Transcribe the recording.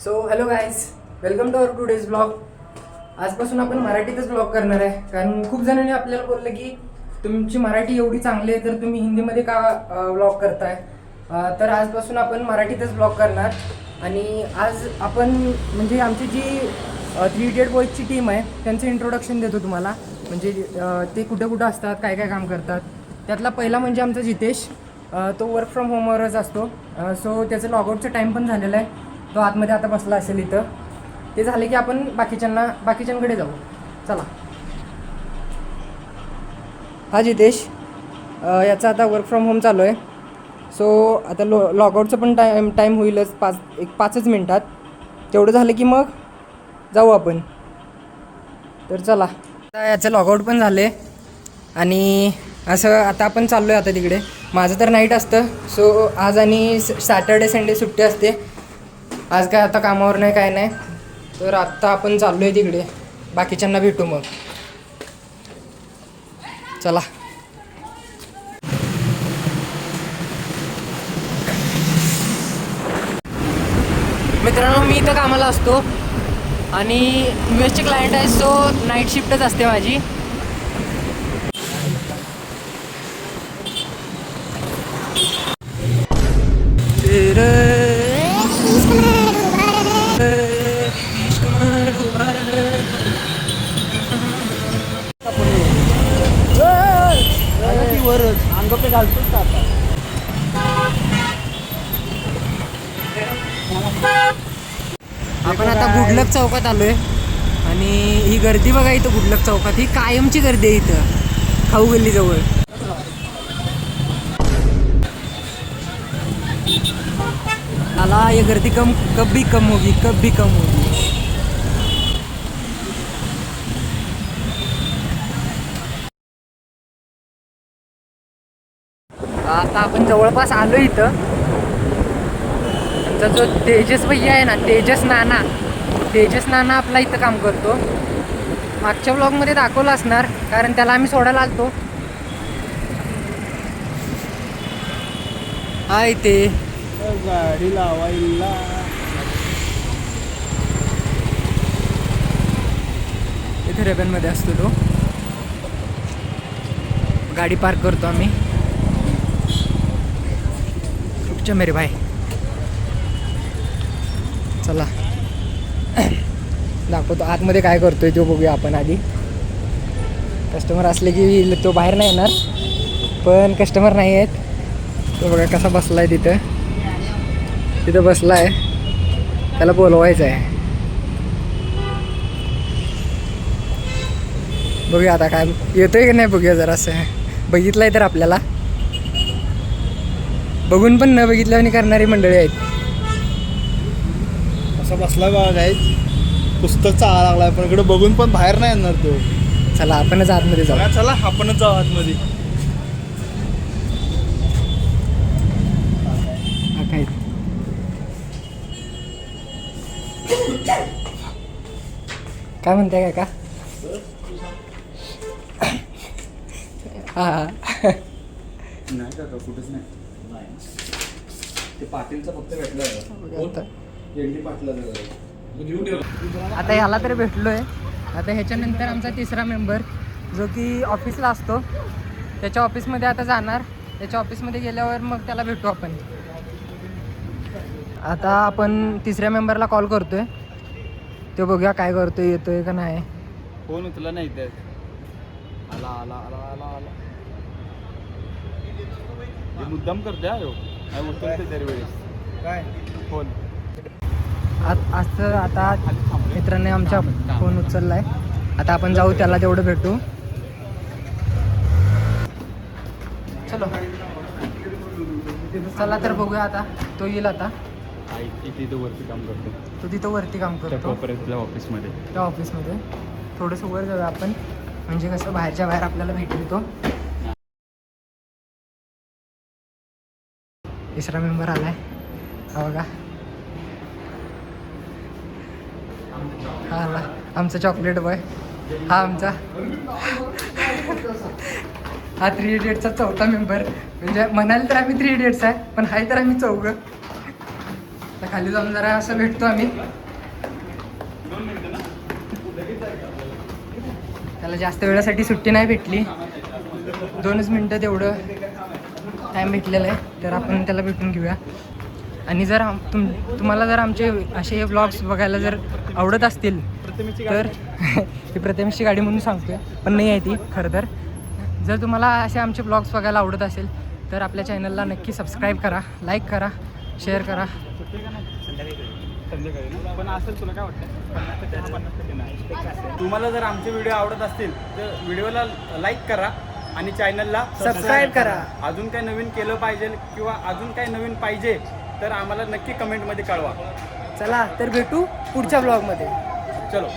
So hello guys, welcome to our today's blog. आजपासून आपण मराठीतच ब्लॉग करणार आहे, कारण खूप जणांनी आपल्याला बोललं की तुमची मराठी एवढी चांगली आहे तर तुम्ही हिंदीमध्ये का ब्लॉग करताय. तर आजपासून आपण मराठीतच ब्लॉग करणार. आणि आज आपण म्हणजे आमची जी 3 इडियट बॉयजची टीम आहे त्यांचं इंट्रोडक्शन देतो तुम्हाला. म्हणजे ते कुठं कुठं असतात, काय काय काम करतात. त्यातला पहिला म्हणजे आमचा जितेश. तो वर्क फ्रॉम होमवरच असतो. सो त्याचं लॉगआउटचा टाईम पण झालेला आहे. तो आतमध्ये आता बसला असेल इथं. ते झाले की आपण बाकीच्यांकडे जाऊ. चला. हा जितेश, याचा आता वर्क फ्रॉम होम चालू आहे. सो आता लॉगआउटचं पण टाईम होईलच 5च मिनटात. तेवढं झालं की मग जाऊ आपण. तर चला. आता याचं लॉगआउट पण झालं आहे आणि असं आता आपण चाललो आहे आता तिकडे. माझं तर नाईट असतं. सो आज आणि सॅटर्डे संडे सुट्टी असते. आज काय आता कामावर नाही, काय नाही. तर आत्ता आपण चाललो आहे तिकडे. बाकीच्यांना भेटू मग. चला. मित्रांनो, मी इथं कामाला असतो आणि यूएसचे क्लायंट आहे. सो नाईट शिफ्टच असते माझी. आपण आता गुडलक चौकात आलोय आणि ही गर्दी बघा इथं गुडलक चौकात. ही कायमची गर्दी आहे इथं खाऊ गल्लीजवळ. आला ये गर्दी कब भी कम होगी. आता आपण जवळपास आलो इथं. आमचा जो तेजस भैया आहे ना, तेजस नाना आपला इथं काम करतो. मागच्या ब्लॉगमध्ये दाखवलं असणार, कारण त्याला आम्ही सोडायला आलतो. हाय ते गाडी लावायला. इथे रेबनमध्ये असतो तो. गाडी पार्क करतो आम्ही. रुकचा मेरे भाई. चला दाखवतो आतमध्ये काय करतोय तो, बघूया आपण आधी. कस्टमर असले की तो बाहेर नाही येणार, पण कस्टमर नाही आहेत. तो बघा कसा बसलाय तिथं बसलाय. त्याला बोलवायचं आहे. बघूया आता काय येतोय की नाही, बघूया जरासं. बघितलंय तर आपल्याला. बघून पण न बघितल्याने करणारी मंडळी आहेत. असं बसला बघा काय पुस्तक चाळा लागलाय, पण इकडे बघून पण बाहेर नाही येणार तो. चला आपणच आतमध्ये जाऊ. चला आपणच जाऊ आतमध्ये. काय काय म्हणताय का? हा नाही का कुठेच नाही. ते पाटीलचं फक्त भेटलं. आता ह्याला तर भेटलोय. आता ह्याच्यानंतर आमचा तिसरा मेंबर जो की ऑफिसला असतो, त्याच्या ऑफिसमध्ये आता जाणार. त्याच्या ऑफिसमध्ये गेल्यावर मग त्याला भेटू आपण. आता आपण तिसऱ्या मेंबरला कॉल करतोय. तो बघूया काय करतोय, येतोय का नाही. फोन उचला नाही तर आला आला आला आला आला. हे मुद्दाम करते हा. काय उचलते दरवेळेस काय फोन. असं आता मित्रांनी आमच्या फोन उचललाय. आता आपण जाऊ, त्याला तेवढं भेटू. चलो चला तर बघूया आता. तो येईल आता. तिथं वरती काम करतो. तो तिथं वरती काम करतो ऑफिसमध्ये. त्या ऑफिसमध्ये. थोडंसं वर जाऊया आपण, म्हणजे कसं बाहेरच्या बाहेर आपल्याला भेटेल तो. तिसरा मेंबर आलाय हा बघा. हा आला आमचा चॉकलेट बॉय. हा आमचा हा 3 इडियट्सचा चौथा मेंबर. म्हणजे म्हणाल तर आम्ही 3 इडियट्स आहे, पण हाय तर आम्ही चौघं. आता खाली जाऊन जरा असं भेटतो आम्ही. त्याला जास्त वेळासाठी सुट्टी नाही भेटली, 2च मिनटं तेवढं टाईम भेटलेला आहे, तर आपण त्याला भेटून घेऊया. आणि जर तुम्हाला जर आमचे असे व्लॉग्स बघायला जर आवडत असतील तर ही प्रथमेशची गाडी म्हणून सांगतोय, पण नाही आहे ती खरं तर. जर तुम्हाला असे आमचे व्लॉग्स बघायला आवडत असेल तर आपल्या चॅनलला नक्की सबस्क्राईब करा, लाईक करा, शेअर करा. पण असेल तुला काय वाटतं? तुम्हाला जर आमचे व्हिडिओ आवडत असतील तर व्हिडिओला लाईक करा आणि चॅनलला सबस्क्राईब करा. अजून काय नवीन केलं पाहिजे किंवा अजून काय नवीन पाहिजे तर आम्हाला नक्की कमेंटमध्ये कळवा. चला तर भेटू पुढच्या ब्लॉगमध्ये. चलो.